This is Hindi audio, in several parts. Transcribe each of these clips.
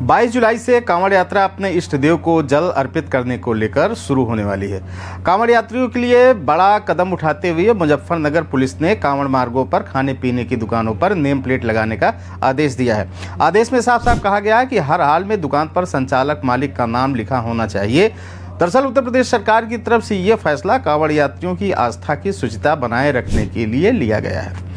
22 जुलाई से कांवड़ यात्रा अपने इष्ट देव को जल अर्पित करने को लेकर शुरू होने वाली है। कांवड़ यात्रियों के लिए बड़ा कदम उठाते हुए मुजफ्फरनगर पुलिस ने कांवड़ मार्गों पर खाने पीने की दुकानों पर नेम प्लेट लगाने का आदेश दिया है। आदेश में साफ साफ कहा गया है कि हर हाल में दुकान पर संचालक मालिक का नाम लिखा होना चाहिए। दरअसल उत्तर प्रदेश सरकार की तरफ से यह फैसला कांवड़ यात्रियों की आस्था की शुचिता बनाए रखने के लिए लिया गया है।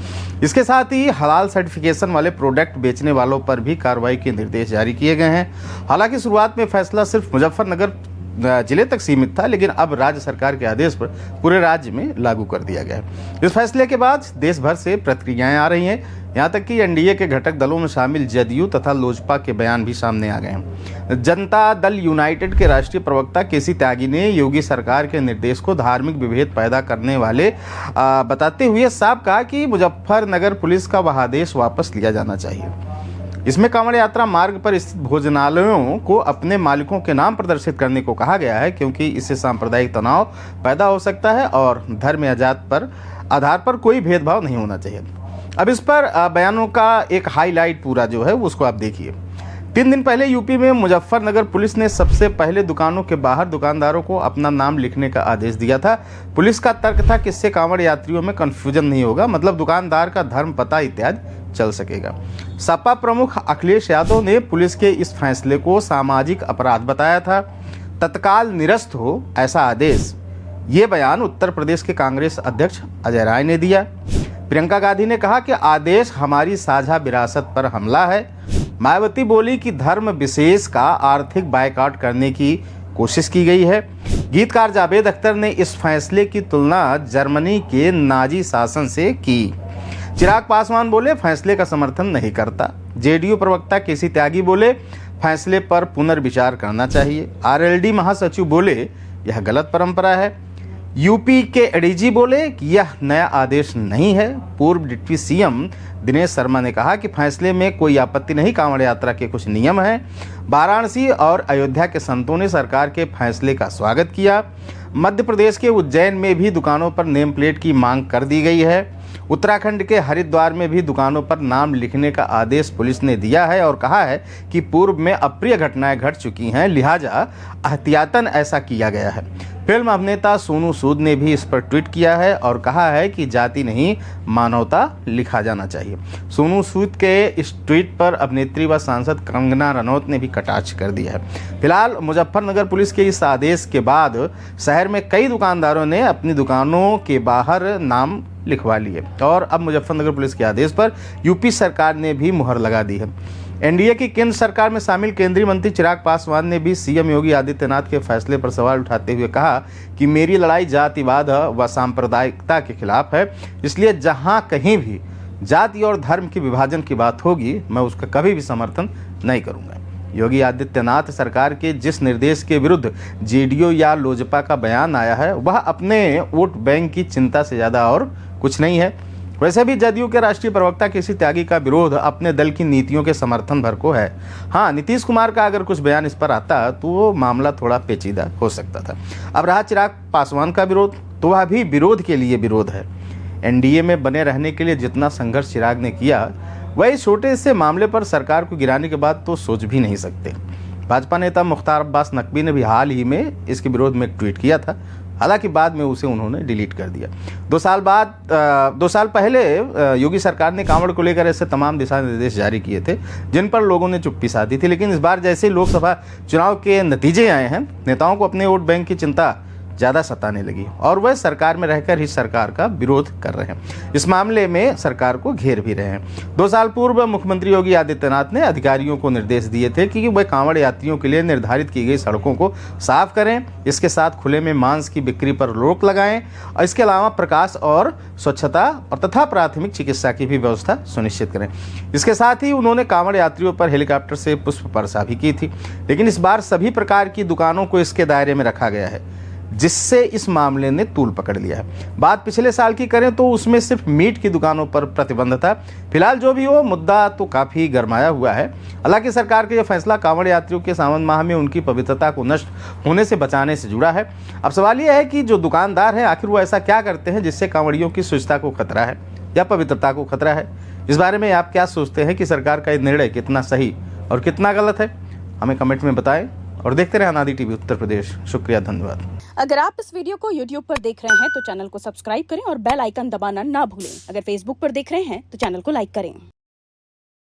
इसके साथ ही हलाल सर्टिफिकेशन वाले प्रोडक्ट बेचने वालों पर भी कार्रवाई के निर्देश जारी किए गए हैं। हालांकि शुरुआत में फैसला सिर्फ मुजफ्फरनगर जिले तक सीमित था, लेकिन अब राज्य सरकार के आदेश पर पूरे राज्य में लागू कर दिया गया है। इस फैसले के बाद देश भर से प्रतिक्रियाएं आ रही हैं। यहाँ तक कि एनडीए के घटक दलों में शामिल जदयू तथा लोजपा के बयान भी सामने आ गए हैं। जनता दल यूनाइटेड के राष्ट्रीय प्रवक्ता केसी त्यागी ने योगी सरकार के निर्देश को धार्मिक विभेद पैदा करने वाले बताते हुए साफ कहा कि मुजफ्फरनगर पुलिस का वह आदेश वापस लिया जाना चाहिए। इसमें कांवड़ यात्रा मार्ग पर स्थित भोजनालयों को अपने मालिकों के नाम प्रदर्शित करने को कहा गया है, क्योंकि इससे सांप्रदायिक तनाव पैदा हो सकता है और धर्म या जात पर आधार पर कोई भेदभाव नहीं होना चाहिए। अब इस पर बयानों का एक हाईलाइट पूरा जो है उसको आप देखिए। 3 दिन पहले यूपी में मुजफ्फरनगर पुलिस ने सबसे पहले दुकानों के बाहर दुकानदारों को अपना नाम लिखने का आदेश दिया था। पुलिस का तर्क था कि इससे कांवड़ यात्रियों में कंफ्यूजन नहीं होगा, मतलब दुकानदार का धर्म पता इत्यादि चल सकेगा। सपा प्रमुख अखिलेश यादव ने पुलिस के इस फैसले को सामाजिक अपराध बताया था। तत्काल निरस्त हो ऐसा आदेश, ये बयान उत्तर प्रदेश के कांग्रेस अध्यक्ष अजय राय ने दिया। प्रियंका गांधी ने कहा कि आदेश हमारी साझा विरासत पर हमला है। मायावती बोली कि धर्म विशेष का आर्थिक बायकॉट करने की कोशिश की गई है। गीतकार जावेद अख्तर ने इस फैसले की तुलना जर्मनी के नाजी शासन से की। चिराग पासवान बोले फैसले का समर्थन नहीं करता। जेडीयू प्रवक्ता केसी त्यागी बोले फैसले पर पुनर्विचार करना चाहिए। आरएलडी महासचिव बोले यह गलत परंपरा है। यूपी के एडीजी बोले कि यह नया आदेश नहीं है। पूर्व डिप्टी सीएम दिनेश शर्मा ने कहा कि फैसले में कोई आपत्ति नहीं, कांवड़ यात्रा के कुछ नियम हैं। वाराणसी और अयोध्या के संतों ने सरकार के फैसले का स्वागत किया। मध्य प्रदेश के उज्जैन में भी दुकानों पर नेम प्लेट की मांग कर दी गई है। उत्तराखंड के हरिद्वार में भी दुकानों पर नाम लिखने का आदेश पुलिस ने दिया है और कहा है कि पूर्व में अप्रिय घटनाएं घट चुकी हैं, लिहाजा एहतियातन ऐसा किया गया है। फिल्म अभिनेता सोनू सूद ने भी इस पर ट्वीट किया है और कहा है कि जाति नहीं मानवता लिखा जाना चाहिए। सोनू सूद के इस ट्वीट पर अभिनेत्री व सांसद कंगना रनौत ने भी कटाक्ष कर दिया है। फिलहाल मुजफ्फरनगर पुलिस के इस आदेश के बाद शहर में कई दुकानदारों ने अपनी दुकानों के बाहर नाम लिखवा लिए और अब मुजफ्फरनगर पुलिस के आदेश पर यूपी सरकार ने भी मुहर लगा दी है। एनडीए की केंद्र सरकार में शामिल केंद्रीय मंत्री चिराग पासवान ने भी सीएम योगी आदित्यनाथ के फैसले पर सवाल उठाते हुए कहा कि मेरी लड़ाई जातिवाद व सांप्रदायिकता के खिलाफ है, इसलिए जहां कहीं भी जाति और धर्म की विभाजन की बात होगी मैं उसका कभी भी समर्थन नहीं करूंगा। योगी आदित्यनाथ सरकार के जिस निर्देश के विरुद्ध जेडीयू या लोजपा का बयान आया है वह अपने वोट बैंक की चिंता से ज़्यादा और कुछ नहीं है। वैसे भी जदयू के राष्ट्रीय प्रवक्ता केसी त्यागी का विरोध अपने दल की नीतियों के समर्थन भर को है। हाँ, नीतीश कुमार का अगर कुछ बयान इस पर आता तो वो मामला थोड़ा पेचीदा हो सकता था। अब रहा चिराग पासवान का विरोध, तो वह भी विरोध के लिए विरोध है। एनडीए में बने रहने के लिए जितना संघर्ष चिराग ने किया वही छोटे से मामले पर सरकार को गिराने के बाद तो सोच भी नहीं सकते। भाजपा नेता मुख्तार अब्बास नकवी ने भी हाल ही में इसके विरोध में एक ट्वीट किया था, हालांकि बाद में उसे उन्होंने डिलीट कर दिया। 2 साल पहले योगी सरकार ने कांवड़ को लेकर ऐसे तमाम दिशा निर्देश जारी किए थे जिन पर लोगों ने चुप्पी साधी थी, लेकिन इस बार जैसे लोकसभा चुनाव के नतीजे आए हैं नेताओं को अपने वोट बैंक की चिंता ज़्यादा सताने लगी और वह सरकार में रहकर ही सरकार का विरोध कर रहे हैं। इस मामले में सरकार को घेर भी रहे हैं। 2 साल पूर्व मुख्यमंत्री योगी आदित्यनाथ ने अधिकारियों को निर्देश दिए थे कि वह कांवड़ यात्रियों के लिए निर्धारित की गई सड़कों को साफ करें, इसके साथ खुले में मांस की बिक्री पर रोक लगाएं और इसके अलावा प्रकाश और स्वच्छता और तथा प्राथमिक चिकित्सा की भी व्यवस्था सुनिश्चित करें। इसके साथ ही उन्होंने कांवड़ यात्रियों पर हेलीकॉप्टर से पुष्प वर्षा भी की थी, लेकिन इस बार सभी प्रकार की दुकानों को इसके दायरे में रखा गया है, जिससे इस मामले ने तूल पकड़ लिया है। बात पिछले साल की करें तो उसमें सिर्फ मीट की दुकानों पर प्रतिबंध था। फिलहाल जो भी हो, मुद्दा तो काफ़ी गरमाया हुआ है। हालांकि सरकार का यह फैसला कांवड़ यात्रियों के सावन माह में उनकी पवित्रता को नष्ट होने से बचाने से जुड़ा है। अब सवाल यह है कि जो दुकानदार हैं आखिर वो ऐसा क्या करते हैं जिससे कांवड़ियों की शुचिता को खतरा है या पवित्रता को खतरा है। इस बारे में आप क्या सोचते हैं कि सरकार का यह निर्णय कितना सही और कितना गलत है? हमें कमेंट में बताएं और देखते रहें अनादि टीवी उत्तर प्रदेश। शुक्रिया, धन्यवाद। अगर आप इस वीडियो को YouTube पर देख रहे हैं तो चैनल को सब्सक्राइब करें और बेल आइकन दबाना ना भूलें। अगर Facebook पर देख रहे हैं तो चैनल को लाइक करें।